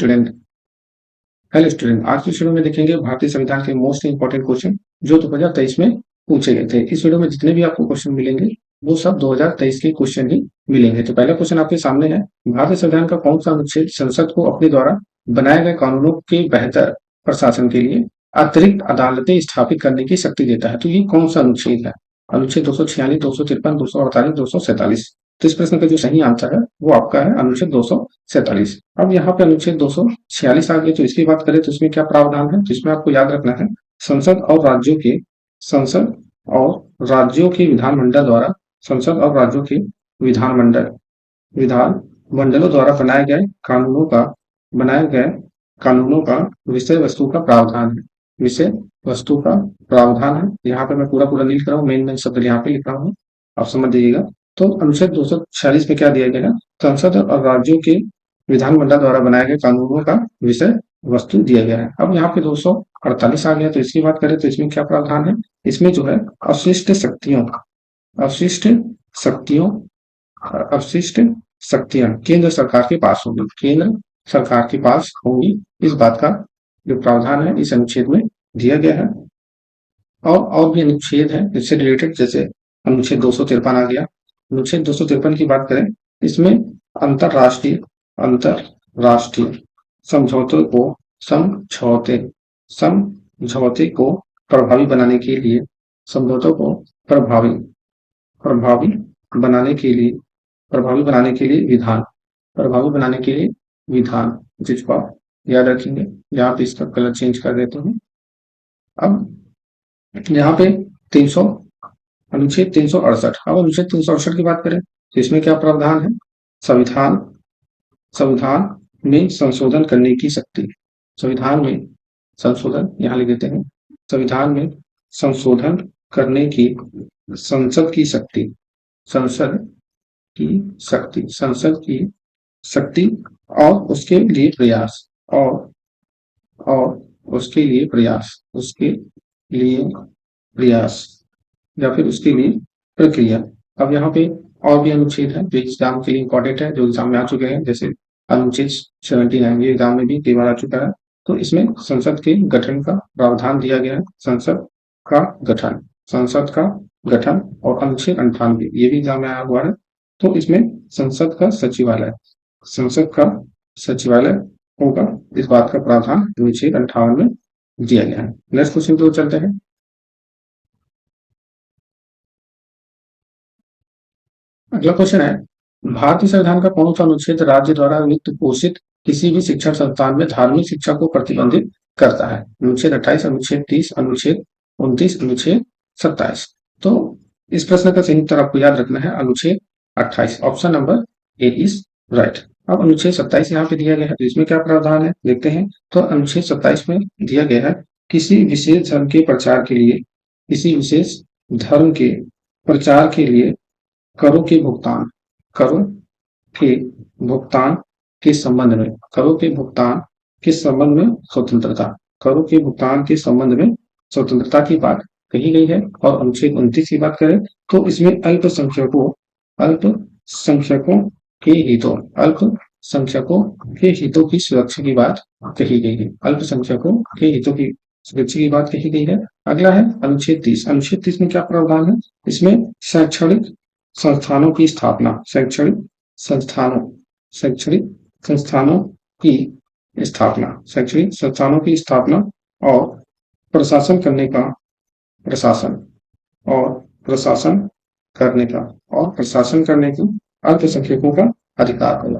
Student. Hello student, आज की video में देखेंगे भारतीय संविधान के मोस्ट इंपोर्टेंट क्वेश्चन जो 2023 में पूछे गए थे। इस वीडियो में जितने भी आपको क्वेश्चन मिलेंगे वो सब 2023 के क्वेश्चन ही मिलेंगे। तो पहला क्वेश्चन आपके सामने है, भारतीय संविधान का कौन सा अनुच्छेद संसद को अपने द्वारा बनाए गए कानूनों के बेहतर प्रशासन के लिए अतिरिक्त अदालतें स्थापित करने की शक्ति देता है? तो ये कौन सा अनुच्छेद है? अनुच्छेद 246, 253, 248, 247। तो इस प्रश्न का जो सही आंसर है वो आपका है अनुच्छेद 247। अब यहाँ पे अनुच्छेद 246 आ गया, तो इसकी बात करें तो इसमें क्या प्रावधान है? तो इसमें आपको याद रखना है, संसद और राज्यों के विधानमंडल द्वारा संसद और राज्यों के विधानमंडलों द्वारा बनाए गए कानूनों का विषय वस्तु का प्रावधान है। विषय वस्तु का प्रावधान है। यहाँ पे मैं पूरा नहीं लिख रहा हूँ, मेन शब्द यहाँ पे लिख रहा हूँ, आप समझ जाइएगा। तो अनुच्छेद 246 में क्या दिया गया है? संसद और राज्यों के विधानमंडल द्वारा बनाए गए कानूनों का विषय वस्तु दिया गया है। अब यहाँ पे 248 आ गया, तो इसकी बात करें तो इसमें क्या प्रावधान है? इसमें जो है अवशिष्ट शक्तियां केंद्र सरकार के पास होंगी, इस बात का जो प्रावधान है इस अनुच्छेद में दिया गया है। और भी अनुच्छेद है इससे रिलेटेड, जैसे अनुच्छेद 253 आ गया। अनुच्छेद 253 की बात करें, इसमें अंतरराष्ट्रीय समझौते को प्रभावी बनाने के लिए विधान जिसको आप याद रखेंगे। यहाँ पे इसका कलर चेंज कर देते हैं। अब यहाँ पे अनुच्छेद 368। अब अनुच्छेद 368 की बात करें तो इसमें क्या प्रावधान है? संविधान में संशोधन करने की शक्ति। संविधान में संशोधन करने की संसद की शक्ति और उसके लिए प्रयास या फिर उसके लिए प्रक्रिया। अब यहाँ पे और भी अनुच्छेद है जो एग्जाम के लिए इंपॉर्टेंट है, जो एग्जाम में आ चुके हैं, जैसे अनुच्छेद 79, ये एग्जाम में भी कई बार आ चुका है। तो इसमें संसद के गठन का प्रावधान दिया गया है। संसद का गठन और अनुच्छेद 98 ये भी एग्जाम में आया हुआ है। तो इसमें संसद का सचिवालय होगा, इस बात का प्रावधान अनुच्छेद 58 में दिया गया है। नेक्स्ट क्वेश्चन की ओर चलते हैं। अगला क्वेश्चन है, भारतीय संविधान का कौन सा अनुच्छेद राज्य द्वारा वित्त पोषित किसी भी शिक्षण संस्थान में धार्मिक शिक्षा को प्रतिबंधित करता है? अनुच्छेद 28, अनुच्छेद 30, अनुच्छेद 29, अनुच्छेद 27। तो इस प्रश्न का सही उत्तर आपको याद रखना है अनुच्छेद 28। Option number A is right. अब अनुच्छेद 27 यहाँ पे दिया गया है, तो इसमें क्या प्रावधान है देखते हैं। तो अनुच्छेद 27 में दिया गया है, किसी विशेष धर्म के प्रचार के लिए करों के भुगतान के संबंध में स्वतंत्रता की बात कही गई है। और अनुच्छेद 29 की बात करें तो इसमें अल्पसंख्यकों के हितों की सुरक्षा की बात कही गई है। अल्पसंख्यकों के हितों की सुरक्षा की बात कही गई है। अगला है अनुच्छेद 30। अनुच्छेद 30 में क्या प्रावधान है? इसमें शैक्षणिक संस्थानों की स्थापना और प्रशासन करने का अल्पसंख्यकों का अधिकार होगा।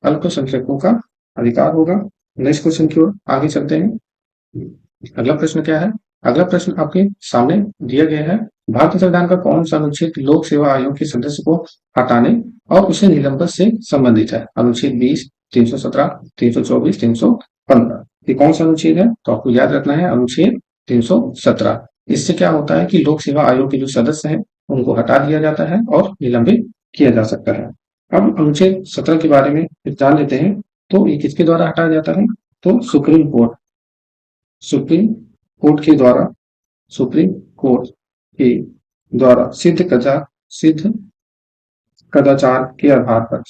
अल्पसंख्यकों का अधिकार होगा। नेक्स्ट क्वेश्चन की ओर आगे चलते हैं। अगला प्रश्न क्या है? अगला प्रश्न आपके सामने दिया गया है, भारतीय संविधान का कौन सा अनुच्छेद लोक सेवा आयोग के सदस्य को हटाने और उसे निलंबन से संबंधित है? अनुच्छेद 20, 317, 324, 315। ये कौन सा अनुच्छेद है? तो आपको याद रखना है अनुच्छेद 317। इससे क्या होता है कि लोक सेवा आयोग के जो सदस्य हैं उनको हटा दिया जाता है और निलंबित किया जा सकता है। अब अनुच्छेद 17 के बारे में जान लेते हैं। तो ये किसके द्वारा हटाया जाता है? तो सुप्रीम कोर्ट के द्वारा सिद्ध कदाचार के आधार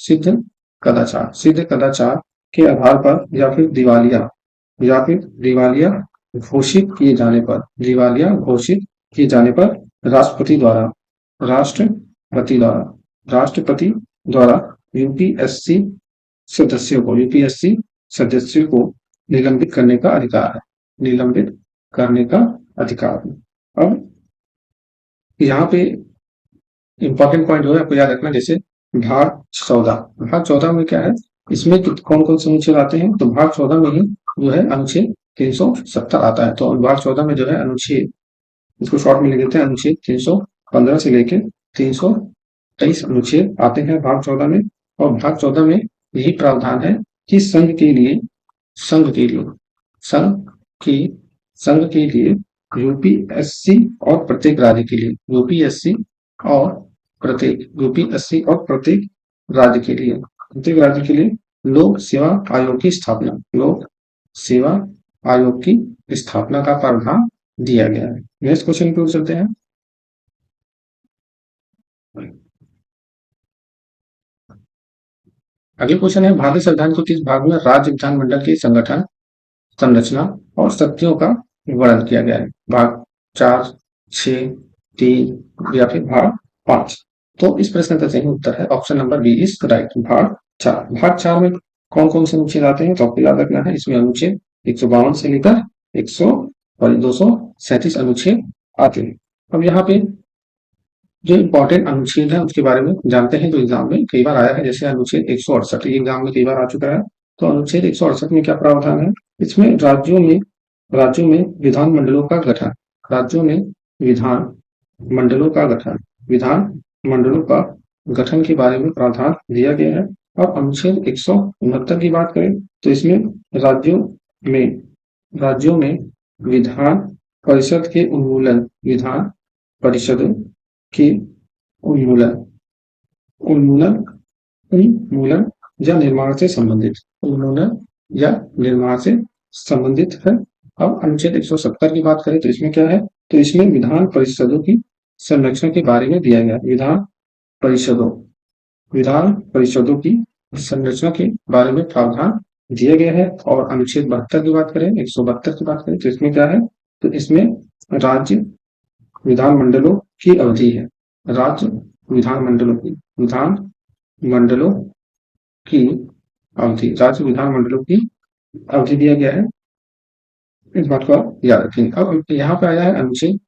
कदाचार, सीधे कदाचार के आधार पर या फिर दिवालिया घोषित किए जाने पर, दिवालिया घोषित किए जाने पर राष्ट्रपति द्वारा राष्ट्रपति द्वारा राष्ट्रपति द्वारा यूपीएससी यूपीएससी सदस्यों को निलंबित करने का अधिकार है, निलंबित करने का अधिकार है। अब यहाँ पे इंपॉर्टेंट पॉइंट जो है आपको याद रखना, जैसे भाग 14 में क्या है, इसमें कौन कौन से अनुच्छेद आते हैं, तो भाग 14 में ही जो है अनुच्छेद 370 आता है। तो भाग 14 में जो है अनुच्छेद, इसको शॉर्ट में लिख देते हैं, अनुच्छेद 315 से लेकर 323 अनुच्छेद आते हैं भाग 14 में। और भाग 14 में यही प्रावधान है कि संघ के लिए यूपीएससी और प्रत्येक राज्य के लिए यूपीएससी और प्रत्येक राज्य के लिए लोक सेवा आयोग की स्थापना का प्रावधान दिया गया है। नेक्स्ट क्वेश्चन पे चलते हैं। अगले क्वेश्चन है, भारतीय संविधान के किस भाग में राज्य विधानमंडल के संगठन, संरचना और शक्तियों का वर्णन किया गया है? भाग 4, 6, 3 या फिर भाग 5? तो इस प्रश्न का सही उत्तर है option number B is right, भाग 4। भाग 4 में कौन कौन से अनुच्छेद आते हैं, तो आपको याद रखना है, इसमें अनुच्छेद 152 से लेकर 237 अनुच्छेद आते हैं। अब यहाँ पे जो इंपॉर्टेंट अनुच्छेद है उसके बारे में जानते हैं, तो एग्जाम में कई बार आया है, जैसे अनुच्छेद 168 ये एग्जाम में कई बार आ चुका है। तो अनुच्छेद 168 में क्या प्रावधान है, इसमें राज्यों में विधानमंडलों का गठन, विधानमंडलों का गठन के बारे में प्रावधान दिया गया है। और अनुच्छेद 169 की बात करें तो इसमें राज्यों में विधान परिषद के उन्मूलन या निर्माण से संबंधित है। अब अनुच्छेद 170 की बात करें तो इसमें क्या है, तो इसमें विधान परिषदों की संरचना के बारे में दिया गया, विधान परिषदों की संरचना के बारे में प्रावधान दिया गया है। और अनुच्छेद 72 की बात करें, 172 की बात करें तो इसमें क्या है, तो इसमें राज्य विधानमंडलों की अवधि है, राज्य विधानमंडलों की अवधि दिया गया है, इस बात को आप याद रखेंगे। अब यहाँ पे आया है अनुच्छेद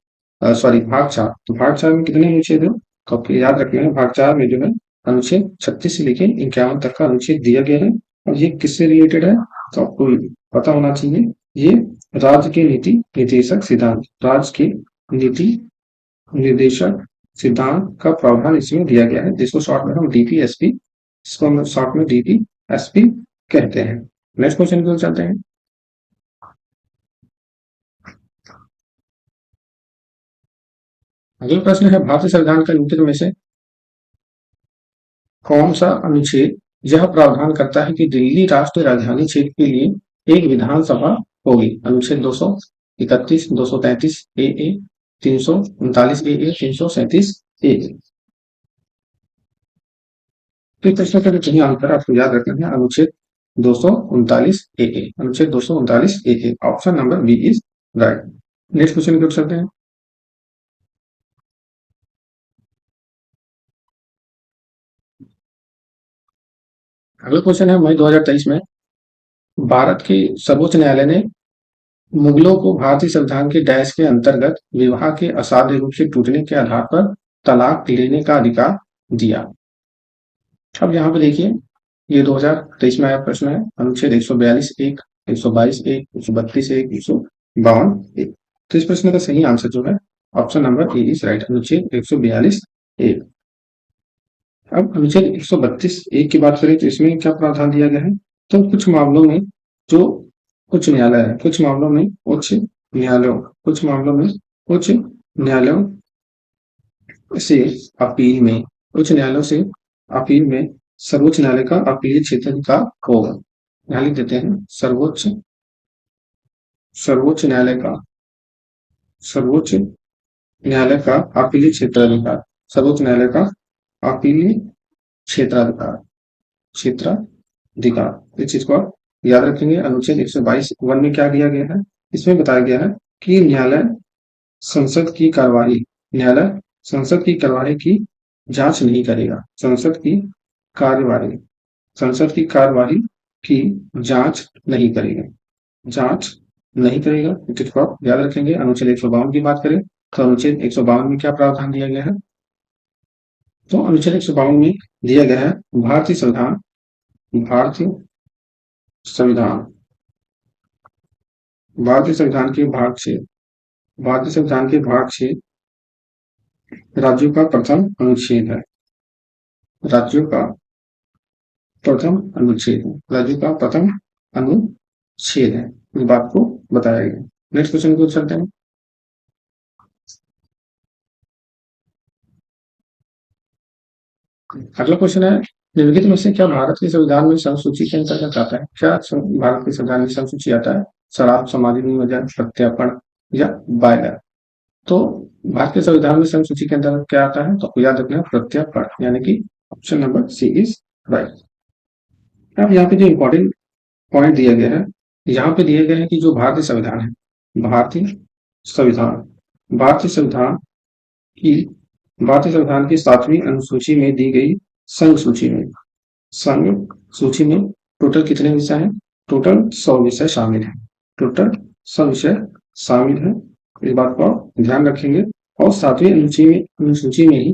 भाग 4। तो भाग 4 में कितने अनुच्छेद है, तो आपको याद रखना है, भाग 4 में जो है अनुच्छेद 36 से लेकर 51 तक का अनुच्छेद दिया गया है। और ये किससे रिलेटेड है, तो आपको पता होना चाहिए, ये राज्य के नीति निर्देशक सिद्धांत का प्रावधान इसमें दिया गया है, जिसको शॉर्ट में हम डीपीएसपी कहते हैं। नेक्स्ट क्वेश्चन की ओर चलते हैं। अगला प्रश्न है, भारतीय संविधान का निम्नलिखित में से कौन सा अनुच्छेद यह प्रावधान करता है कि दिल्ली राष्ट्रीय राजधानी क्षेत्र के लिए एक विधानसभा होगी? अनुच्छेद 231, 233 ए, 339 ए, 337 ए। तो इस प्रश्न का जो आंसर आपको याद रखना है, अनुच्छेद 239 ए, अनुच्छेद 239 A, option number B is right. Next question की ओर चलते हैं। अगला क्वेश्चन है, मई 2023 में भारत के सर्वोच्च न्यायालय ने मुगलों को भारतीय संविधान के डैश के अंतर्गत विवाह के असाध्य रूप से टूटने के आधार पर तलाक लेने का अधिकार दिया। अब यहाँ पे देखिए, ये 2023 में आया प्रश्न है, अनुच्छेद 142 एक, 122 एक, 132 एक, 152 एक। तो इस प्रश्न का सही आंसर जो है option number A is right, अनुच्छेद 142 एक। अब अनुच्छेद 132 एक की बात करें तो इसमें क्या प्रावधान दिया गया है, तो कुछ मामलों में जो उच्च न्यायालय है, कुछ मामलों में उच्च न्यायालयों से अपील में सर्वोच्च न्यायालय का अपीलीय क्षेत्र का होगा। यहाँ लिख देते हैं, सर्वोच्च न्यायालय का अपीलीय क्षेत्राधिकार, सर्वोच्च न्यायालय का अपीलीय क्षेत्राधिकार। क्षेत्राधिकार। इस चीज को आप याद रखेंगे। अनुच्छेद 122(1) में क्या दिया गया है? इसमें बताया गया है कि न्यायालय संसद की कार्यवाही की जांच नहीं करेगा। संसद की कार्यवाही की जांच नहीं करेगा। जांच नहीं करेगा। तो आप याद रखेंगे। अनुच्छेद 152 की बात करें तो अनुच्छेद 152 में क्या प्रावधान दिया गया है? तो अनुच्छेद 152 में दिया गया है भारतीय संविधान संविधान भारतीय संविधान के भाग 6 राज्यों का प्रथम अनुच्छेद है। राज्यों का प्रथम अनुच्छेद है। इस बात को बताया गया। नेक्स्ट क्वेश्चन को चलते हैं। अगला क्वेश्चन है, निम्नलिखित में से क्या भारत के संविधान में संसूची के अंतर्गत आता है? क्या भारत के संविधान में संसूची आता है? शराब, सामाजिक नियोजन, प्रत्यर्पण या बायलर? तो भारत के संविधान में संसूची के अंतर्गत क्या आता है? तो आपको याद रखना है प्रत्यर्पण, यानी कि option number C is right. अब यहाँ पे जो इम्पोर्टेंट पॉइंट दिया गया है, यहाँ पे दिए गए हैं कि जो भारतीय संविधान है, भारतीय संविधान की 7वीं अनुसूची में दी गई संघ सूची में टोटल कितने विषय हैं? टोटल 100 विषय शामिल है। इस बात को आप ध्यान रखेंगे। और 7वीं अनुसूची में ही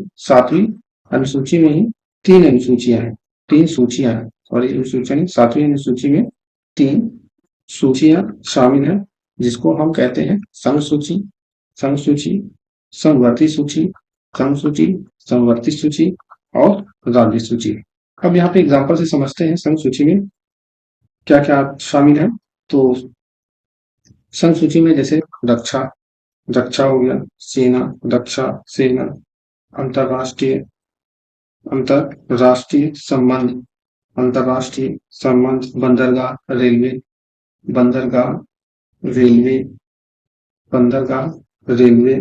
3 अनुसूचियां हैं, 3 सूचियां हैं। और ये अनुसूची 7वीं अनुसूची में 3 सूचियां शामिल हैं, जिसको हम कहते हैं संघ सूची, समवर्ती सूची और राज्य सूची। अब यहाँ पे एग्जांपल से समझते हैं संघ सूची में क्या क्या शामिल है। तो संघ सूची में जैसे रक्षा हो गया, सेना, अंतरराष्ट्रीय संबंध, रेलवे,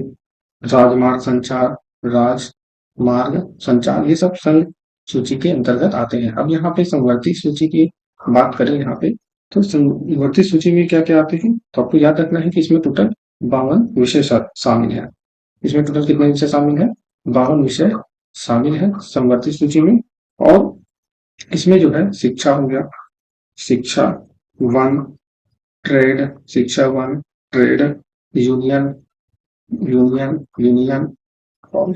राजमार्ग संचार, ये सब संघ सूची के अंतर्गत आते हैं। अब यहाँ पे संवर्ती सूची की बात करें यहाँ पे, तो संवर्ती सूची में क्या क्या आते हैं? तो आपको याद रखना है कि इसमें टोटल 52 विषय शामिल है। इसमें टोटल कितने विषय शामिल है? 52 विषय शामिल है संवर्ती सूची में। और इसमें जो है शिक्षा हो गया, शिक्षा 1, ट्रेड, यूनियन और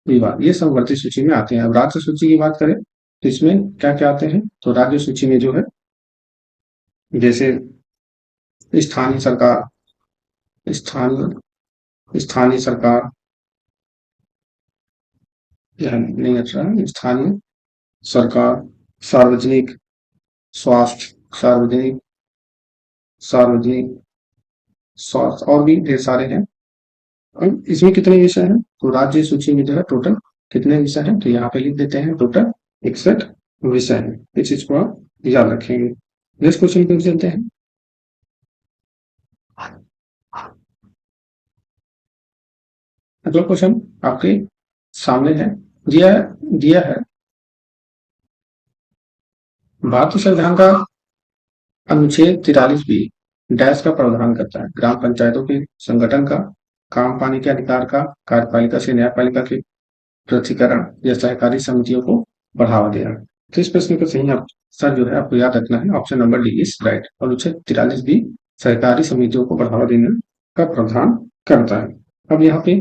विवाह, ये संवर्ती सूची में आते हैं। अब राज्य सूची की बात करें तो इसमें क्या क्या आते हैं? तो राज्य सूची में जो है जैसे स्थानीय सरकार, सार्वजनिक स्वास्थ्य और भी ढेर सारे हैं। अब इसमें कितने विषय हैं? तो राज्य सूची में जो है टोटल कितने विषय हैं? तो यहाँ पे लिख देते हैं टोटल 61 विषय हैं। इस चीज को आप याद रखेंगे। नेक्स्ट क्वेश्चन पे चलते हैं। अगला क्वेश्चन आपके सामने है, दिया है भारतीय संविधान का अनुच्छेद 43B डैश का प्रावधान करता है? ग्राम पंचायतों के संगठन का, काम पाने के अधिकार का, कार्यपालिका से न्यायपालिका के पृथकीकरण या सहकारी समितियों को बढ़ावा देना। तो इस प्रश्न का सही आंसर जो है आपको याद रखना है option number D is right. अनुच्छेद 43B सहकारी समितियों को बढ़ावा देने का प्रावधान करता है। अब यहाँ पे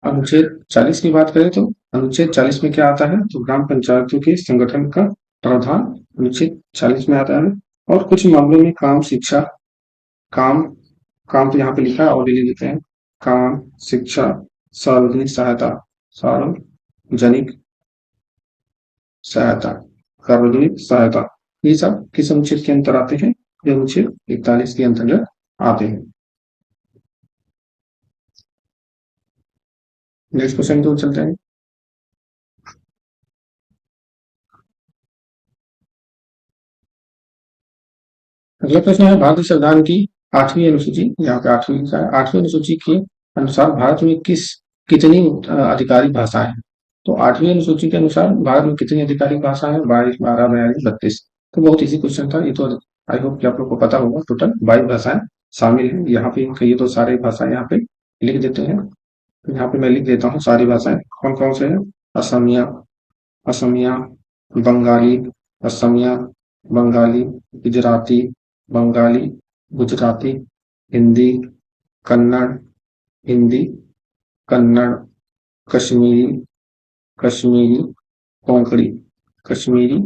अनुच्छेद 40 की बात करें तो अनुच्छेद 40 में क्या आता है? तो ग्राम पंचायतों के संगठन का प्रावधान अनुच्छेद 40 में आता है। और कुछ मामलों में काम तो यहाँ पे लिखा है और लिख देते हैं, काम, शिक्षा, सार्वजनिक सहायता, ये सब किस अनुच्छेद के अंतर आते हैं? ये अनुच्छेद 41 के अंतर्गत आते हैं। नेक्स्ट क्वेश्चन की ओर चलते हैं। अगला प्रश्न है, भारतीय संविधान की 8वीं अनुसूची, यहाँ पे 8वीं लिखा है, 8वीं अनुसूची के अनुसार भारत में कितनी आधिकारिक भाषाएं हैं? तो 8वीं अनुसूची के अनुसार भारत में कितनी आधिकारिक भाषा है? 22, 12, 42, 32। तो बहुत इजी क्वेश्चन था ये तो। आई होप कि आप लोग को पता होगा। टोटल 22 भाषाएं शामिल हैं यहाँ पे। ये तो सारी भाषाएं यहाँ पे लिख देते हैं। यहाँ पे मैं लिख देता हूँ सारी भाषाएं कौन कौन से हैं। असमिया, असमिया, बंगाली, असमिया, बंगाली, गुजराती, बंगाली, गुजराती, हिंदी, कन्नड़, हिंदी, कन्नड़, कश्मीरी, कश्मीरी, कोंकणी, कश्मीरी,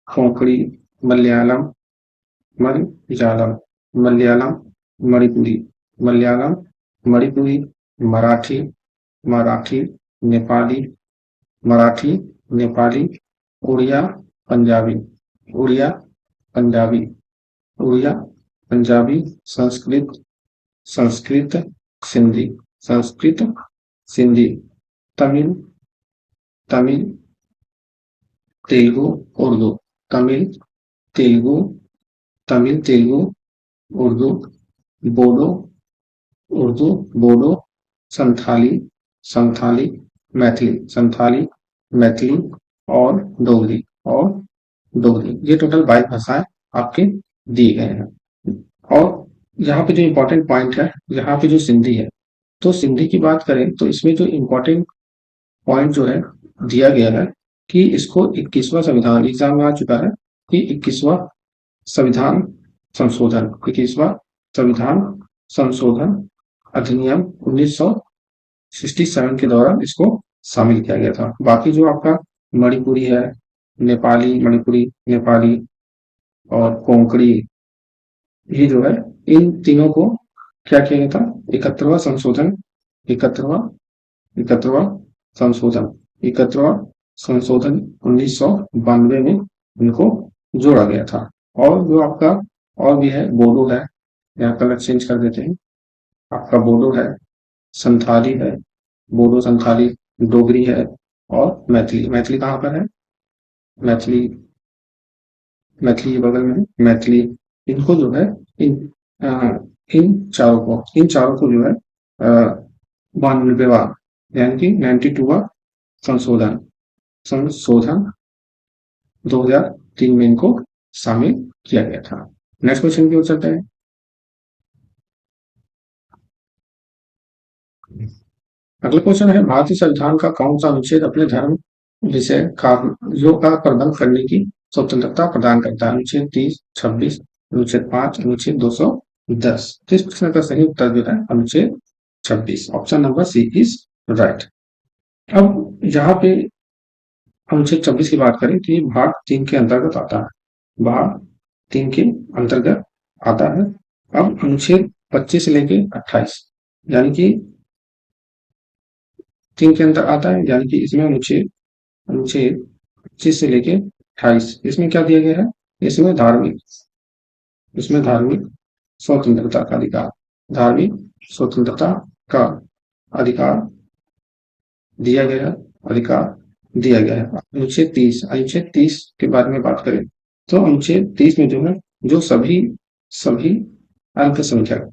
कोंकणी, मलयालम, मलयालम, मलयालम, मणिपुरी, मलयालम, मणिपुरी, मराठी, मराठी, नेपाली, मराठी, नेपाली, उड़िया, पंजाबी, उड़िया, पंजाबी, उड़िया, पंजाबी, संस्कृत, संस्कृत, सिंधी, संस्कृत, सिंधी, तमिल, तमिल, तेलुगु, उर्दू, तमिल, तेलुगु, तमिल, तेलुगु, उर्दू, बोडो, उर्दू, बोडो, संथाली, संथाली, मैथिली, संथाली, मैथिली और डोगरी, और डोगरी। ये टोटल 22 भाषाएं आपके दिए गए हैं। और यहाँ पे जो इम्पोर्टेंट पॉइंट है, यहाँ पे जो सिंधी है, तो सिंधी की बात करें तो इसमें जो इम्पोर्टेंट पॉइंट जो है दिया गया है कि इसको 21वां संविधान एग्जाम में आ चुका है कि 21वां संविधान संशोधन, 21वां संविधान संशोधन अधिनियम 1967 के दौरान इसको शामिल किया गया था। बाकी जो आपका मणिपुरी है, नेपाली, मणिपुरी, नेपाली और कोंकणी, ये जो है इन तीनों को क्या किया गया था? 71वां संशोधन, 71वां 71वां संशोधन, 71वां संशोधन 1992 में इनको जोड़ा गया था। और जो आपका और भी है, बोडो है, यहाँ कलर चेंज कर देते हैं। आपका बोडो है, संथाली है, बोडो, संथाली, डोगरी है और मैथिली। मैथिली कहाँ पर है? मैथिली, मैथिली बगल में है, मैथिली। इनको जो है इन चारों को जो है 92वां यानी कि 92वां संशोधन 2003 में इनको शामिल किया गया था। नेक्स्ट क्वेश्चन की ओर चलते हैं। अगला क्वेश्चन है, भारतीय संविधान का कौन सा अनुच्छेद अपने धर्म विषय कार्यों का प्रबंध करने की स्वतंत्रता प्रदान करता है? अनुच्छेद 30, 26, अनुच्छेद 5, अनुच्छेद 210। इस प्रश्न का सही उत्तर जो है अनुच्छेद 26, option number C is right. अब यहाँ पे अनुच्छेद 26 की बात करें तो ये भाग 3 के अंतर्गत आता है। भाग 3 के अंतर्गत आता है। अब अनुच्छेद 25 से लेके 28 यानी कि 3 के अंदर आता है, यानी कि इसमें अनुच्छेद अनुच्छेद 25 से लेके 28 इसमें क्या दिया गया है? इसमें धार्मिक स्वतंत्रता का अधिकार, धार्मिक स्वतंत्रता का अधिकार दिया गया है, अधिकार दिया गया है। अनुच्छेद 30 के बारे में बात करें तो अनुच्छेद 30 में जो है जो सभी अल्पसंख्यक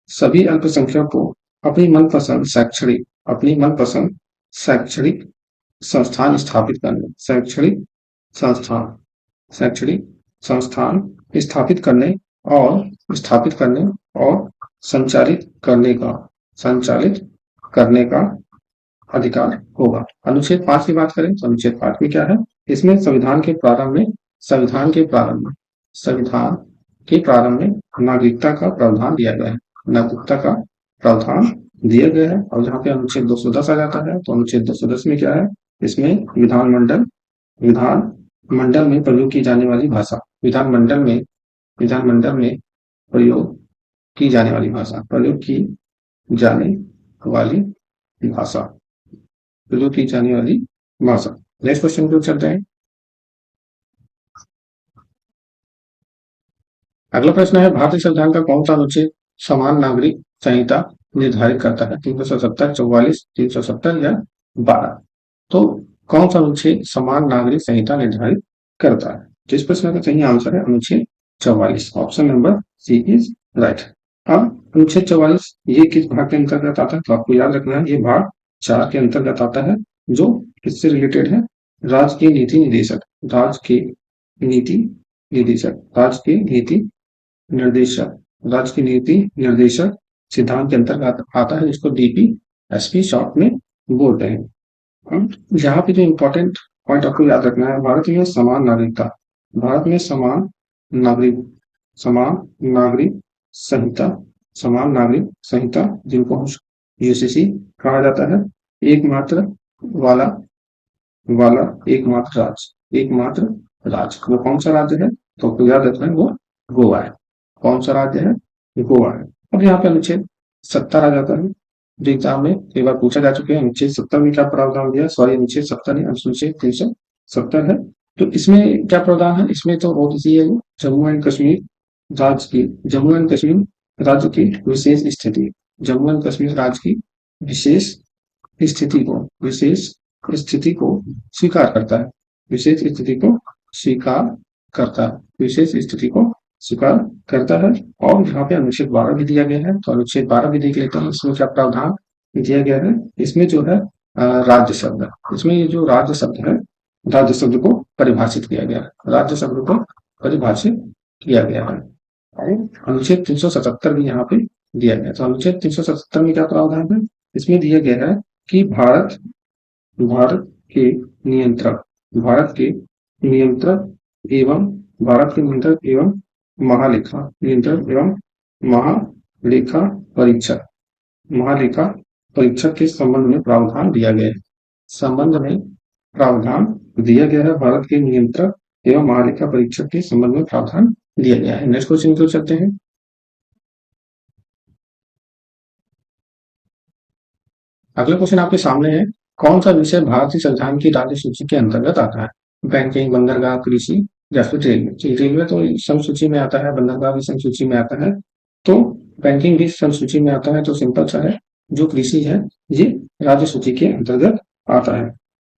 सभी अल्पसंख्यकों अपनी मनपसंद शैक्षणिक संस्थान स्थापित करने, शैक्षणिक संस्थान स्थापित करने और संचालित करने का अधिकार होगा। अनुच्छेद 5 की बात करें तो अनुच्छेद 5 में क्या है? इसमें संविधान के प्रारंभ में नागरिकता का प्रावधान दिया गया है। नागरिकता का प्रावधान दिया गया है। और जहाँ पे अनुच्छेद 210 आ जाता है तो अनुच्छेद 210 में क्या है? इसमें विधानमंडल में प्रयोग की जाने वाली भाषा, विधानमंडल में प्रयोग की जाने वाली भाषा, नेक्स्ट क्वेश्चन पे चलते हैं। अगला प्रश्न है, भारतीय संविधान का कौन सा अनुच्छेद समान नागरिक संहिता निर्धारित करता है? 370, 44, 370 या 12। तो कौन सा अनुच्छेद समान नागरिक संहिता निर्धारित करता है? तो इस प्रश्न का सही आंसर है अनुच्छेद 44, option number C is right. अब अनुच्छेद 44 ये किस भाग के अंतर्गत आता है? तो आपको याद रखना है, ये भाग 4 के अंतर्गत आता है, जो किससे रिलेटेड है? राज्य के नीति निदेशक, राज्य के नीति निदेशक, राज्य के नीति निर्देशक, राज्य की नीति निर्देशक सिद्धांत के अंतर्गत आता है, जिसको डीपीएसपी शॉर्ट में बोलते हैं। यहाँ पे जो इम्पोर्टेंट पॉइंट आपको याद रखना है, भारत में समान नागरिकता, भारत में नागरिक समान नागरिक संहिता, समान नागरिक संहिता, जिनको हम यूसीसी कहा जाता है, एकमात्र वाला वाला एकमात्र राज्य, वो कौन सा राज्य है? तो आपको याद रखना है, वो गोवा है। कौन सा राज्य है? गोवा है। अब यहाँ पे अनुच्छेद 70 आ जाता है, जो एग्जाम में कई बार पूछा जा चुके हैं। अनुच्छेद 70 में क्या प्रावधान दिया? सॉरी, अनुच्छेद 70 नहीं, अनुच्छेद 370 है। तो इसमें क्या प्रावधान है? इसमें तो बहुत इजी है, जम्मू एंड कश्मीर राज्य की, जम्मू एंड कश्मीर राज्य की विशेष स्थिति, जम्मू एंड कश्मीर राज्य की विशेष विशेष स्थिति को स्वीकार करता है, विशेष स्थिति को स्वीकार करता है, विशेष स्थिति को स्वीकार करता है। और यहाँ पे अनुच्छेद 12 भी दिया गया है, तो अनुच्छेद 12 भी देख लेते हैं, इसमें क्या प्रावधान दिया गया है। इसमें जो है राज्य शब्द, इसमें ये जो राज्य शब्द है, राज्य शब्द को परिभाषित किया गया है, राज्य शब्द को परिभाषित किया गया है। और अनुच्छेद 377 भी यहाँ पे दिया गया है। तो अनुच्छेद 377 में क्या प्रावधान है? इसमें दिया गया है कि भारत भारत के नियंत्रक, भारत के नियंत्रक एवं भारत के नियंत्रक एवं महालेखा नियंत्रक एवं महालेखा परीक्षक, महालेखा परीक्षक के संबंध में प्रावधान दिया गया है, संबंध में प्रावधान दिया गया है, भारत के नियंत्रक एवं महालेखा परीक्षक के संबंध में प्रावधान दिया गया है। नेक्स्ट क्वेश्चन की ओर चलते हैं। अगला क्वेश्चन आपके सामने है, कौन सा विषय भारतीय संविधान की राज्य सूची के अंतर्गत आता है? बैंकिंग, बंदरगाह, कृषि या फिर रेलवे? रेलवे तो सम सूची में आता है, बंदरगाह भी सम सूची में आता है, तो बैंकिंग भी सम सूची में आता है। तो सिंपल सा है, जो कृषि है ये राज्य सूची के अंतर्गत आता है।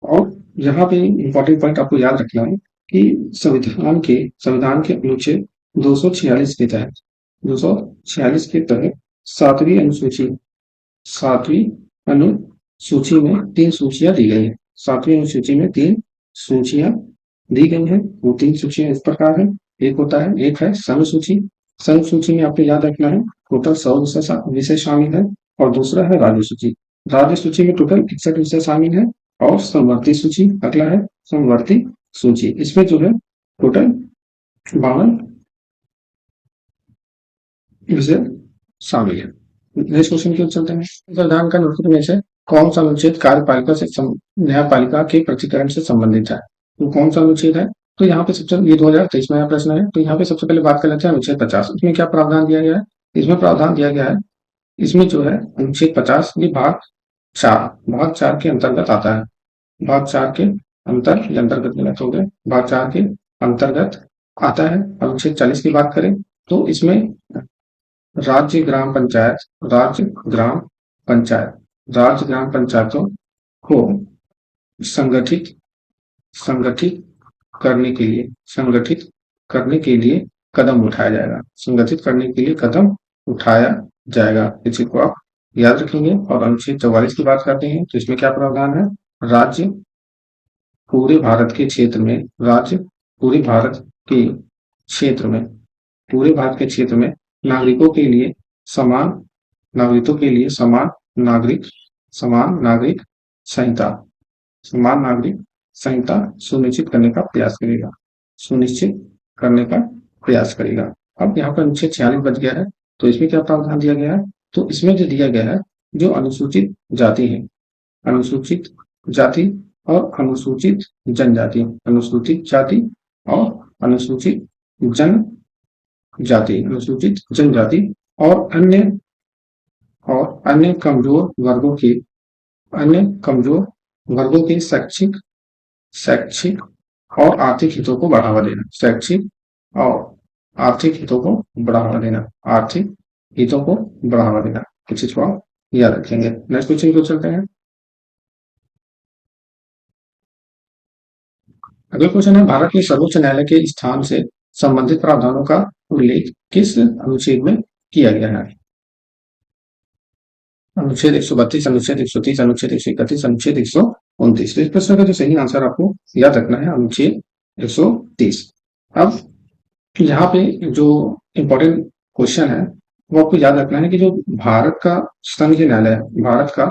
और यहाँ पे इंपॉर्टेंट पॉइंट आपको याद रखना है कि संविधान के अनुच्छेद 246 के तहत 246 के तहत सातवीं अनुसूची सातवीं अनुसूची में 3 सूचियां दी गई है, सातवीं अनुसूची में 3 सूचियां दी गई हैं। वो 3 सूचियां इस प्रकार है, एक है सम सूची, सम सूची में आपको याद रखना है टोटल 100 विषय शामिल है, और दूसरा है राज्य सूची, राज्य सूची में टोटल 61 विषय शामिल है, और समवर्ती सूची अगला है, समवर्ती सूची, इसमें जो है टोटल 52 विषय शामिल है। नेक्स्ट क्वेश्चन की ओर चलते हैं। संविधान का अनुच्छेद में से कौन सा अनुच्छेद कार्यपालिका से न्यायपालिका के प्रतीकरण से संबंधित है? तो कौन सा अनुच्छेद है? तो यहाँ पे सबसे, ये 2023 में आया प्रश्न है, तो यहाँ पे सबसे पहले बात कर लेते हैं अनुच्छेद 50। इसमें क्या प्रावधान दिया गया है? इसमें प्रावधान दिया गया है, इसमें जो है अनुच्छेद 50 ये भाग 4 के अंतर्गत आता है, भाग 4 के अंतर्गत गलत हो गए, भाग 4 के अंतर्गत आता है। अनुच्छेद 40 की बात करें तो इसमें राज्य ग्राम पंचायत, राज्य ग्राम पंचायतों को संगठित संगठित करने के लिए कदम उठाया जाएगा, संगठित करने के लिए कदम उठाया जाएगा, इसी को आप याद रखेंगे। और अनुच्छेद 44 की बात करते हैं तो इसमें क्या प्रावधान है? राज्य पूरे भारत के क्षेत्र में, राज्य पूरे भारत के क्षेत्र में, पूरे भारत के क्षेत्र में नागरिकों के लिए समान नागरिक संहिता समान नागरिक संहिता सुनिश्चित करने का प्रयास करेगा, सुनिश्चित करने का प्रयास करेगा। अब यहाँ पर अनुच्छेद 46 बच गया है, तो इसमें क्या प्रावधान दिया गया है? तो इसमें जो दिया गया है, जो अनुसूचित जाति है, अनुसूचित जाति और अनुसूचित जनजाति, अनुसूचित जाति और अनुसूचित जनजाति और अन्य कमजोर वर्गों के शैक्षिक और आर्थिक हितों को बढ़ावा देना, शैक्षिक और आर्थिक हितों को बढ़ावा देना, आर्थिक हितों को बढ़ावा देना, इस चीज को आप याद रखेंगे। नेक्स्ट क्वेश्चन को चलते हैं। अगला क्वेश्चन है, भारत के सर्वोच्च न्यायालय के स्थान से संबंधित प्रावधानों का उल्लेख किस अनुच्छेद में किया गया है। अनुच्छेद 132, अनुच्छेद 130, अनुच्छेद 131, अनुच्छेद 129। तो इस प्रश्न का जो सही आंसर आपको याद रखना है अनुच्छेद 130। अब यहाँ पे जो इम्पोर्टेंट क्वेश्चन है वो आपको याद रखना है कि जो भारत का संघीय न्यायालय है, भारत का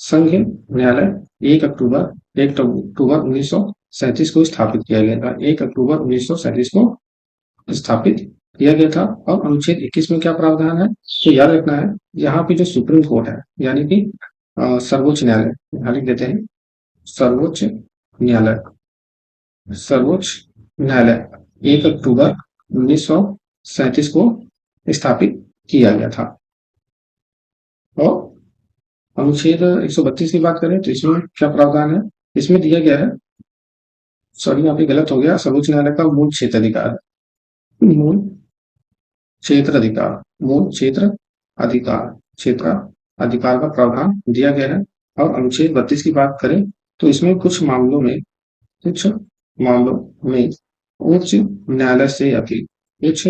संघीय न्यायालय 1 अक्टूबर 1937 को स्थापित किया गया था। 1 अक्टूबर 1937 को स्थापित किया गया था। और अनुच्छेद 21 में क्या प्रावधान है तो याद रखना है, यहाँ पे जो सुप्रीम कोर्ट है यानी कि सर्वोच्च न्यायालय, यहाँ लिख देते हैं सर्वोच्च न्यायालय, सर्वोच्च न्यायालय 1 अक्टूबर 1937 को स्थापित किया गया था। और अनुच्छेद 132 की बात करें तो इसमें क्या प्रावधान है, इसमें दिया गया है, सॉरी यहाँ पे गलत हो गया, सर्वोच्च न्यायालय का मूल क्षेत्र अधिकार, मूल क्षेत्र अधिकार, मूल क्षेत्र अधिकार, क्षेत्र अधिकार का प्रावधान दिया गया है। और अनुच्छेद 32 की बात करें तो इसमें कुछ मामलों में उच्च न्यायालय से अपील, उच्च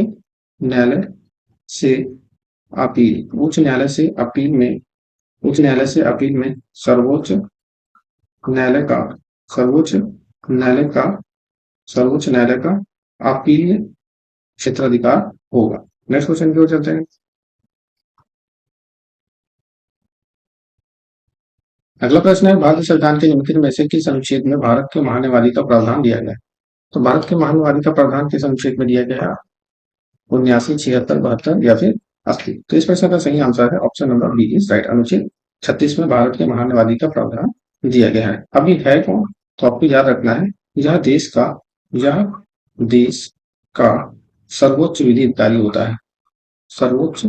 न्यायालय से अपील, उच्च न्यायालय से अपील में, उच्च न्यायालय से अपील में सर्वोच्च न्यायालय का, सर्वोच्च न्यायालय का, सर्वोच्च न्यायालय का अपील क्षेत्राधिकार होगा। नेक्स्ट क्वेश्चन की ओर चलते हैं। अगला प्रश्न है, भारत संविधान के निम्नलिखित में से किस अनुच्छेद में भारत के महान्यायवादी का प्रावधान दिया गया है। तो भारत के महान्यायवादी का प्रावधान किस अनुच्छेद में दिया गया है, 79, 76, 72 या फिर 80। तो इस प्रश्न का सही आंसर है option number B is right, अनुच्छेद 36 में भारत के महान्यायवादी का प्रावधान दिया गया है। अब ये है कौन, तो आपको याद रखना है यह देश का सर्वोच्च विधि अधिकारी होता है, सर्वोच्च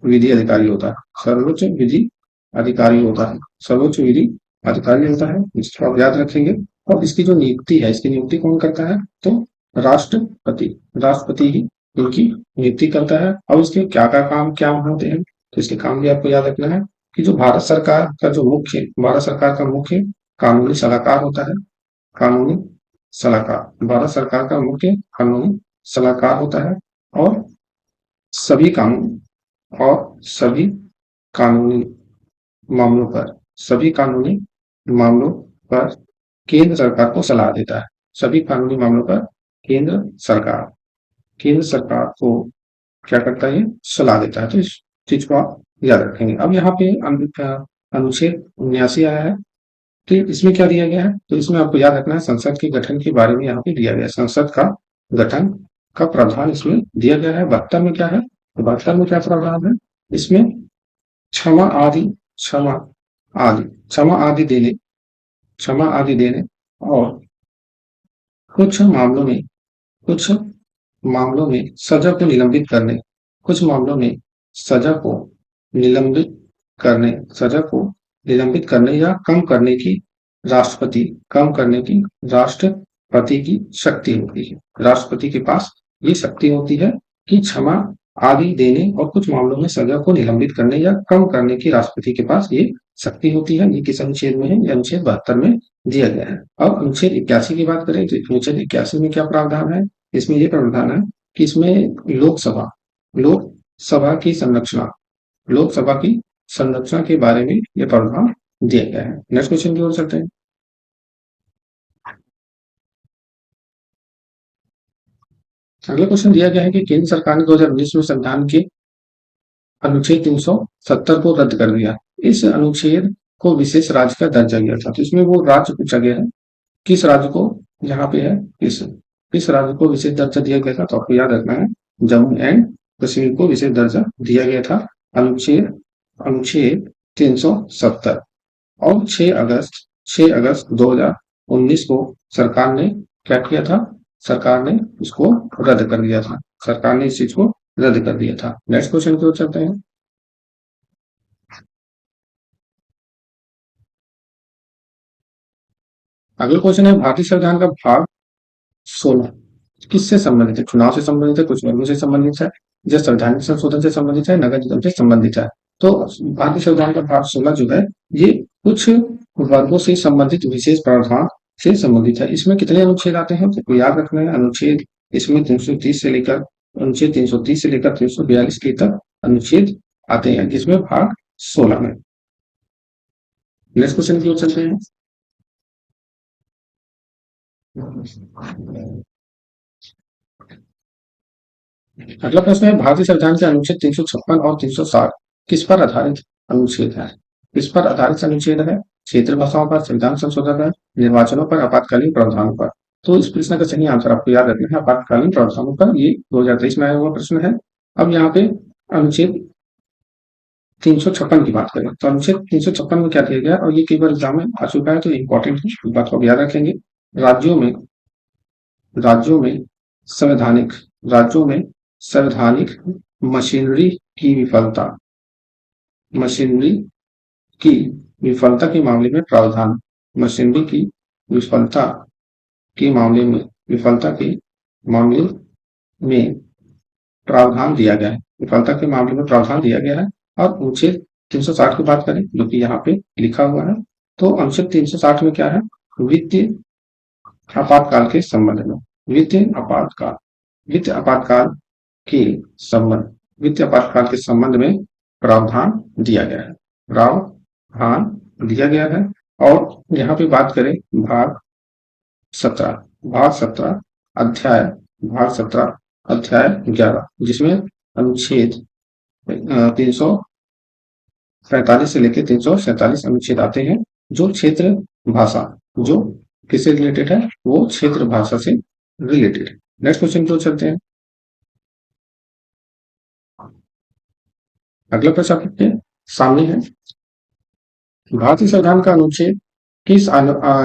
विधि अधिकारी होता है, सर्वोच्च विधि अधिकारी होता है, सर्वोच्च विधि अधिकारी होता है, इसको आप याद रखेंगे। और इसकी जो नियुक्ति है, इसकी नियुक्ति कौन करता है तो राष्ट्रपति ही इनकी नियुक्ति करता है। और इसके क्या होते हैं तो इसके काम भी आपको याद रखना है कि जो भारत सरकार का मुख्य कानूनी सलाहकार होता है, कानूनी सलाहकार, भारत सरकार का मुख्य कानूनी सलाहकार होता है। और सभी कानूनी मामलों पर केंद्र सरकार को सलाह देता है, सभी कानूनी मामलों पर केंद्र सरकार को क्या करता है, सलाह देता है। तो इस चीज को आप याद रखेंगे। अब यहाँ पे अनुच्छेद 79 आया है, तो इसमें क्या दिया गया है तो इसमें आपको याद रखना है संसद के गठन के बारे में यहाँ पे दिया गया है, संसद का गठन का प्रावधान इसमें दिया गया है। 72 में क्या है तो 72 में क्या प्रावधान है, इसमें क्षमा आदि देने और कुछ मामलों में सजा को निलंबित करने, कुछ मामलों में सजा को निलंबित करने या कम करने की राष्ट्रपति की शक्ति होती है। राष्ट्रपति के पास ये शक्ति होती है कि क्षमा आदि देने और कुछ मामलों में सजा को निलंबित करने या कम करने की राष्ट्रपति के पास ये शक्ति होती है। ये किस अनुच्छेद में है, ये अनुच्छेद 72 में दिया गया है। अब अनुच्छेद 81 की बात करें तो अनुच्छेद 81 में क्या प्रावधान है, इसमें ये प्रावधान है कि इसमें लोकसभा की संरचना के बारे में ये प्रावधान दिया गया है। नेक्स्ट क्वेश्चन की ओर चलते हैं। अगला क्वेश्चन दिया गया है कि केंद्र सरकार ने 2019 में संविधान के अनुच्छेद 370 को रद्द कर दिया। इस अनुच्छेद को विशेष राज्य का दर्जा दिया था। तो इसमें वो राज्य पूछा गया है, किस राज्य को, यहाँ पे है किस राज्य को विशेष दर्जा दिया गया था। तो आपको याद रखना है जम्मू एंड कश्मीर को विशेष दर्जा दिया गया था, अनुच्छेद 370। और 6 अगस्त 2019 को सरकार ने क्या किया था, सरकार ने इसको रद्द कर दिया था, सरकार ने इस चीज को रद्द कर दिया था। नेक्स्ट क्वेश्चन की ओर चलते हैं। अगला क्वेश्चन है, भारतीय संविधान का भाग 16 किससे संबंधित है, चुनाव से संबंधित है, कुछ वर्गों से संबंधित है, या संवैधानिक संशोधन से संबंधित है, नगर निगम से संबंधित है। तो भारतीय संविधान का भाग 16 जो है ये कुछ वर्गों से संबंधित विशेष प्रावधान से संबंधित है। इसमें कितने अनुच्छेद आते हैं तो याद रखना है अनुच्छेद इसमें 330 से लेकर अनुच्छेद 330 से लेकर 342 के तक अनुच्छेद आते हैं, जिसमें भाग 16 में। नेक्स्ट क्वेश्चन की ओर चलते हैं। अगला प्रश्न है भारतीय संविधान के अनुच्छेद 356 और 360 किस पर आधारित अनुच्छेद है? किस पर आधारित अनुच्छेद है? क्षेत्रीय भाषाओं पर, संविधान संशोधन पर, निर्वाचनों पर, आपातकालीन प्रावधानों पर। तो इस प्रश्न का सही आंसर आपको याद रखना है आपातकालीन प्रावधानों पर। ये 2023 में आया हुआ प्रश्न है। अब यहाँ पे अनुच्छेद 356 की बात करें तो अनुच्छेद 356 में क्या दिया गया और ये कई बार एग्जाम में आ चुका है तो इंपॉर्टेंट है, इस बात को याद रखेंगे। राज्यों में राज्यों में संवैधानिक राज्यों में संवैधानिक मशीनरी की विफलता मशीनरी की विफलता के मामले में प्रावधान मशीनरी की विफलता के मामले में विफलता के मामले में प्रावधान दिया गया है। विफलता के मामले में प्रावधान दिया गया है। और अनुच्छेद 360 की बात करें जो कि यहाँ पे लिखा हुआ है तो अनुच्छेद 360 में क्या है? वित्तीय आपातकाल के संबंध में वित्तीय आपातकाल के संबंध में प्रावधान दिया गया है। प्रावधान दिया गया है। और यहाँ पे बात करें भाग 17 अध्याय 11 जिसमें अनुच्छेद 345 से लेकर 347 अनुच्छेद आते हैं जो क्षेत्र भाषा जो किससे रिलेटेड है? वो क्षेत्र भाषा से रिलेटेड है। नेक्स्ट क्वेश्चन की ओर चलते हैं। अगला प्रश्न आपके सामने है भारतीय संविधान का अनुच्छेद किस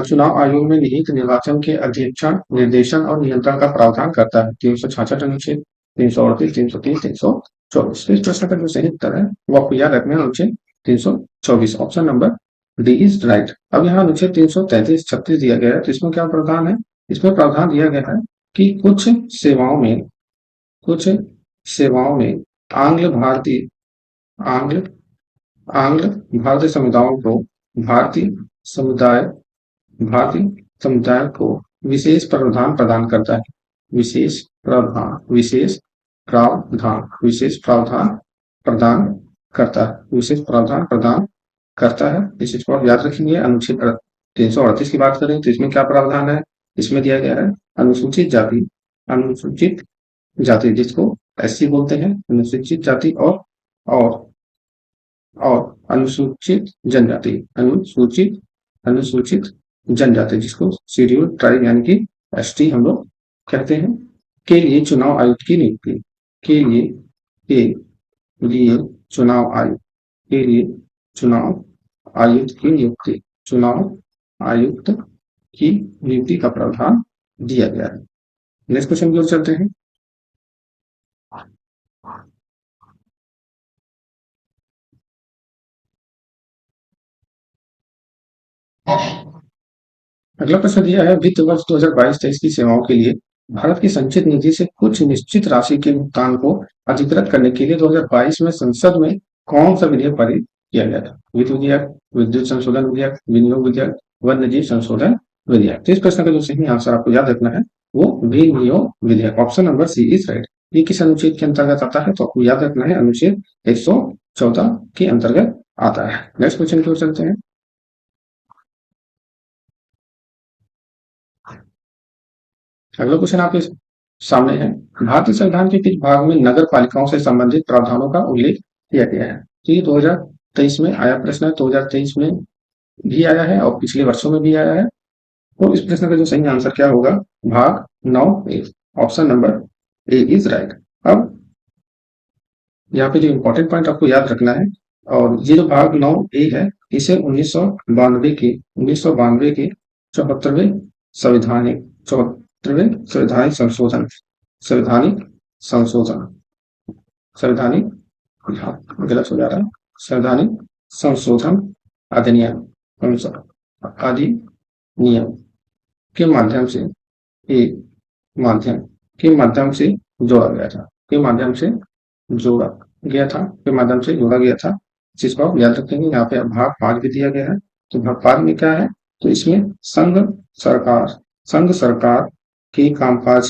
चुनाव आयोग में निहित निर्वाचन के अध्यक्षण निर्देशन और नियंत्रण का प्रावधान करता है? 366 अनुच्छेद, 338, 330, 324। इस प्रश्न का जो सही उत्तर है वो आपको याद रखना है अनुच्छेद 324। Option number D is right. अब यहाँ अनुच्छेद 333 36 दिया गया है तो इसमें क्या प्रावधान है? इसमें प्रावधान दिया गया है कि कुछ सेवाओं में आंग्ल भारतीय समुदाय को विशेष प्रावधान प्रदान करता है। विशेष प्रावधान प्रदान करता है। इस चीज को आप याद रखेंगे। अनुच्छेद 338 की बात करें तो इसमें क्या प्रावधान है? इसमें दिया गया है अनुसूचित जाति जिसको एससी बोलते हैं, अनुसूचित जाति और अनुसूचित जनजाति जिसको शेड्यूल्ड ट्राइब यानी कि एसटी हम लोग कहते हैं के लिए चुनाव आयुक्त की नियुक्ति चुनाव आयुक्त की नियुक्ति का प्रावधान दिया गया है। नेक्स्ट क्वेश्चन की ओर चलते हैं। अगला प्रश्न दिया है वित्त वर्ष 2022-23 की सेवाओं के लिए भारत की संचित निधि से कुछ निश्चित राशि के भुगतान को अधिकृत करने के लिए 2022 में संसद में कौन सा विधेयक पारित किया गया था? वित्त विधेयक, विद्युत संशोधन विधेयक, विनियोग विधेयक, वन्यजीव संशोधन विधेयक। तो इस प्रश्न का जो सही आंसर आपको याद रखना है वो विनियोग विधेयक। Option number C is right. ये किस अनुच्छेद के अंतर्गत आता है? तो आपको याद रखना है अनुच्छेद 114 के अंतर्गत आता है। नेक्स्ट क्वेश्चन की ओर चलते हैं। अगला क्वेश्चन आपके सामने है भारतीय संविधान के किस भाग में नगर पालिकाओं से संबंधित प्रावधानों का उल्लेख किया गया है? तो ये 2023 में आया प्रश्न है। 2023 में भी आया है और पिछले वर्षों में भी आया है। तो इस प्रश्न का जो सही आंसर क्या होगा? भाग 9A। Option number A is right. अब यहाँ पे जो इंपॉर्टेंट पॉइंट आपको याद रखना है और ये जो भाग 9A है इसे 1992 के 74वें संवैधानिक संशोधन अधिनियम के माध्यम से जोड़ा गया था जिसको आप याद रखेंगे। यहाँ पे भाग 5 भी दिया गया है। तो भाग 5 में क्या है? तो इसमें संघ सरकार के कामकाज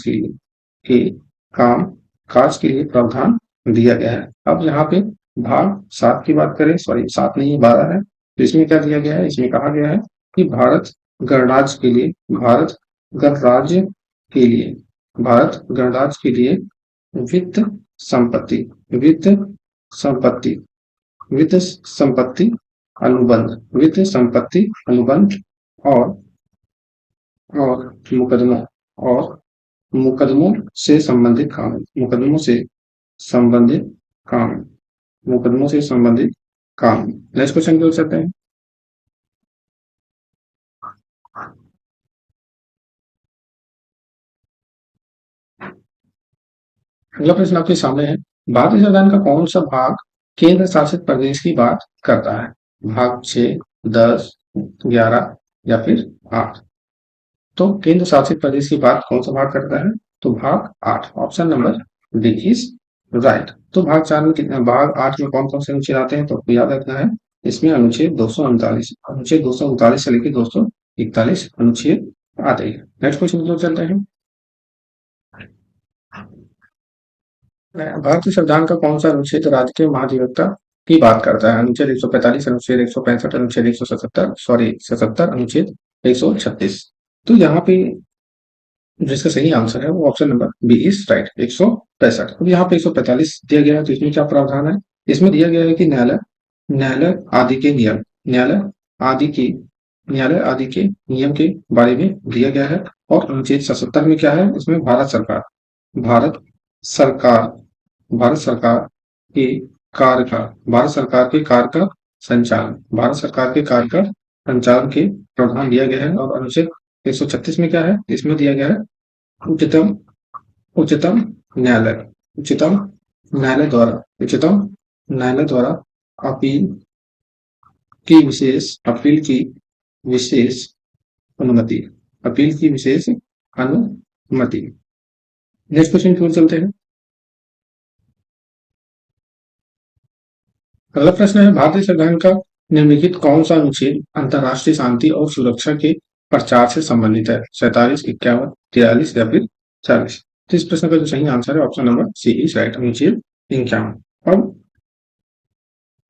के काम काज के लिए प्रावधान दिया गया है। अब यहाँ पे भाग 7 की बात करें, सॉरी 7 नहीं 12 है, तो इसमें क्या दिया गया है, इसमें कहा गया है कि भारत गणराज्य के लिए भारत गणराज्य के लिए वित्त संपत्ति वित्त संपत्ति वित्त संपत्ति वित्त संपत्ति अनुबंध और और मुकदमों और मुकदमों से संबंधित काम संबंधित काम मुकदमों से संबंधित काम। नेक्स्ट क्वेश्चन क्या हो सकते हैं? अगला प्रश्न आपके सामने है, भारतीय संविधान का कौन सा भाग केंद्र शासित प्रदेश की बात करता है? भाग 6, 10, 11 या फिर 8? तो केंद्र शासित प्रदेश की बात कौन सा भाग करता है? तो भाग 8, option number D is right. तो भाग 8 में कौन कौन से अनुच्छेद आते हैं? तो आपको याद रखना है, इसमें अनुच्छेद 239 से लेकर 241 अनुच्छेद आते हैं। नेक्स्ट क्वेश्चन की ओर चलते हैं। भारतीय संविधान का कौन सा अनुच्छेद राज्य के महाधिवक्ता की बात करता है? अनुच्छेद 145, अनुच्छेद 165, अनुच्छेद 177, सॉरी 77, अनुच्छेद 136। तो यहाँ पे जिसका सही आंसर है वो option number B is right, 165। अब यहाँ पे 145 दिया गया है, तो इसमें क्या प्रावधान है? इसमें दिया गया है कि न्यायालय आदि के नियम न्यायालय न्यायालय आदि के नियम के बारे में दिया गया है। और अनुच्छेद 77 में क्या है? इसमें भारत सरकार भारत सरकार के भारत सरकार के कार्य का संचालन के प्रावधान दिया गया है। और अनुच्छेद 136 में क्या है? इसमें दिया गया है उच्चतम उच्चतम न्यायालय उच्चतम उच्चतम न्यायालय द्वारा अपील अपील की विशेष अनुमति नेक्स्ट क्वेश्चन की ओर चलते हैं। अगला प्रश्न है, भारतीय संविधान का निम्नलिखित कौन सा अनुच्छेद अंतर्राष्ट्रीय शांति और सुरक्षा के प्रचार से संबंधित है? 47, 51, 43 या फिर 40? तो इस प्रश्न का जो सही आंसर है option number C is right, अनुच्छेद 51। अब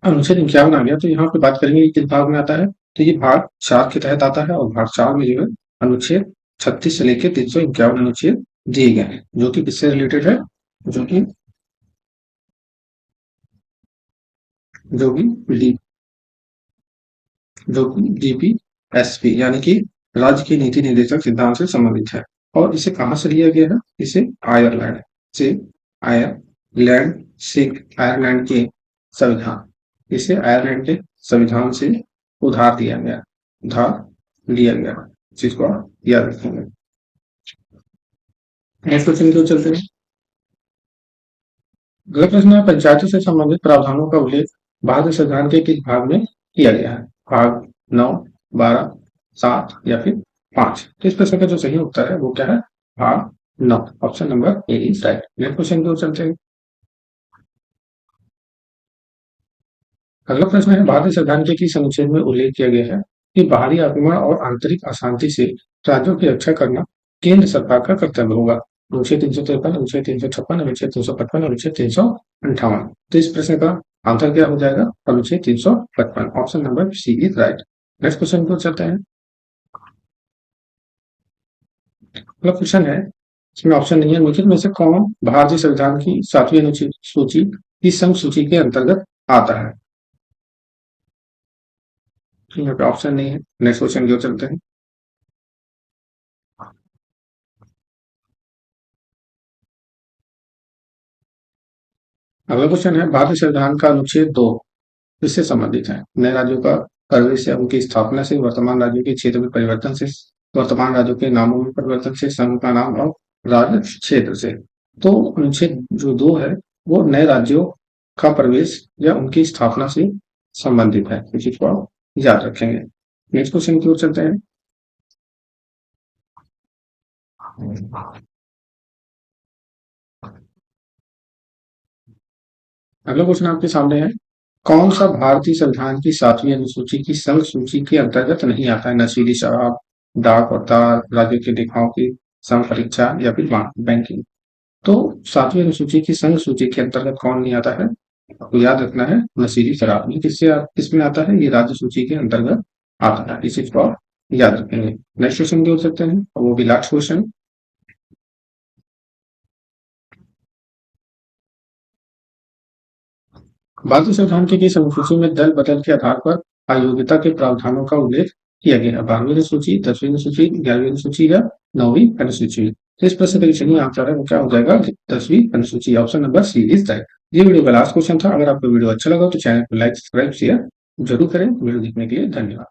अनुच्छेद 51 आ गया, तो यहाँ पे बात करेंगे किस भाग में आता है? तो ये भाग 4 के तहत आता है। और भाग 4 में जो है अनुच्छेद 36 से लेकर 351 अनुच्छेद दिए गए हैं, जो कि किससे रिलेटेड है? जो कि जो कि डी जो कि डीपीएसपी यानी कि राज्य की नीति निर्देशक सिद्धांत से संबंधित है। और इसे कहां से लिया गया है? इसे आयरलैंड से आयरलैंड के संविधान से उधार लिया गया, जिसको आप याद रखेंगे। नेक्स्ट क्वेश्चन की ओर चलते हैं। अगला प्रश्न है, पंचायतों से संबंधित प्रावधानों का उल्लेख भारतीय संविधान के किस भाग में किया गया है? भाग 9, 12, 7 या फिर 5? तो इस प्रश्न का जो सही उत्तर है वो क्या है? भाग 9, option number A is right. Next question की ओर चलते हैं। अगला प्रश्न है, भारतीय संविधान के किस अनुच्छेद में उल्लेख किया गया है कि बाहरी आक्रमण और आंतरिक अशांति से राज्यों की रक्षा करना केंद्र सरकार का कर्तव्य होगा? अनुच्छेद 353, अनुच्छेद 356, अनुच्छेद 355, अनुच्छेद 358? तो इस प्रश्न का आंसर क्या हो जाएगा? अनुच्छेद 355, option number C is right. Next question को चलते हैं। अगला क्वेश्चन है, इसमें ऑप्शन नहीं है, निम्नलिखित में से कौन भारतीय संविधान की 7वीं अनुसूची सूची की संघ सूची के अंतर्गत आता है? यहाँ पे ऑप्शन नहीं है। नेक्स्ट क्वेश्चन की ओर चलते हैं। अगला क्वेश्चन है, भारतीय संविधान का अनुच्छेद 2 किससे संबंधित है? नए राज्यों का प्रवेश या उनकी स्थापना से, वर्तमान राज्यों के क्षेत्र में परिवर्तन से, वर्तमान राज्यों के नामों में परिवर्तन से, संघ का नाम और राज्य क्षेत्र से? तो अनुच्छेद जो 2 है वो नए राज्यों का प्रवेश या उनकी स्थापना से संबंधित है, इस चीज को आप याद रखेंगे। नेक्स्ट क्वेश्चन की ओर चलते हैं। अगला क्वेश्चन आपके सामने है, कौन सा भारतीय संविधान की 7वीं अनुसूची की संघ सूची के अंतर्गत नहीं आता है? नशीली शराब, डाक और तार, राजनीतिक की संघ परीक्षा या फिर बैंकिंग। तो 7वीं अनुसूची की संघ सूची के अंतर्गत कौन नहीं आता है? आपको याद रखना है नशीली शराब। ये किसमें आता है? ये राज्य सूची के अंतर्गत आता है। इस चीज को आप याद रखेंगे। नेक्स्ट क्वेश्चन की ओर चलते हैं और वो भी लास्ट क्वेश्चन। भारतीय संविधान की किस अनुसूची में दल बदल के आधार पर अयोग्यता के प्रावधानों का उल्लेख किया गया है? 12वीं अनुसूची, 10वीं अनुसूची, 11वीं अनुसूची या 9वीं अनुसूची? तो इस प्रश्न का जो सही आंसर है वो क्या हो जाएगा? 10वीं अनुसूची। Option number C is right. ये वीडियो का लास्ट क्वेश्चन था। अगर आपको वीडियो अच्छा लगा तो चैनल को लाइक, सब्सक्राइब, शेयर जरूर करें। वीडियो देखने के लिए धन्यवाद।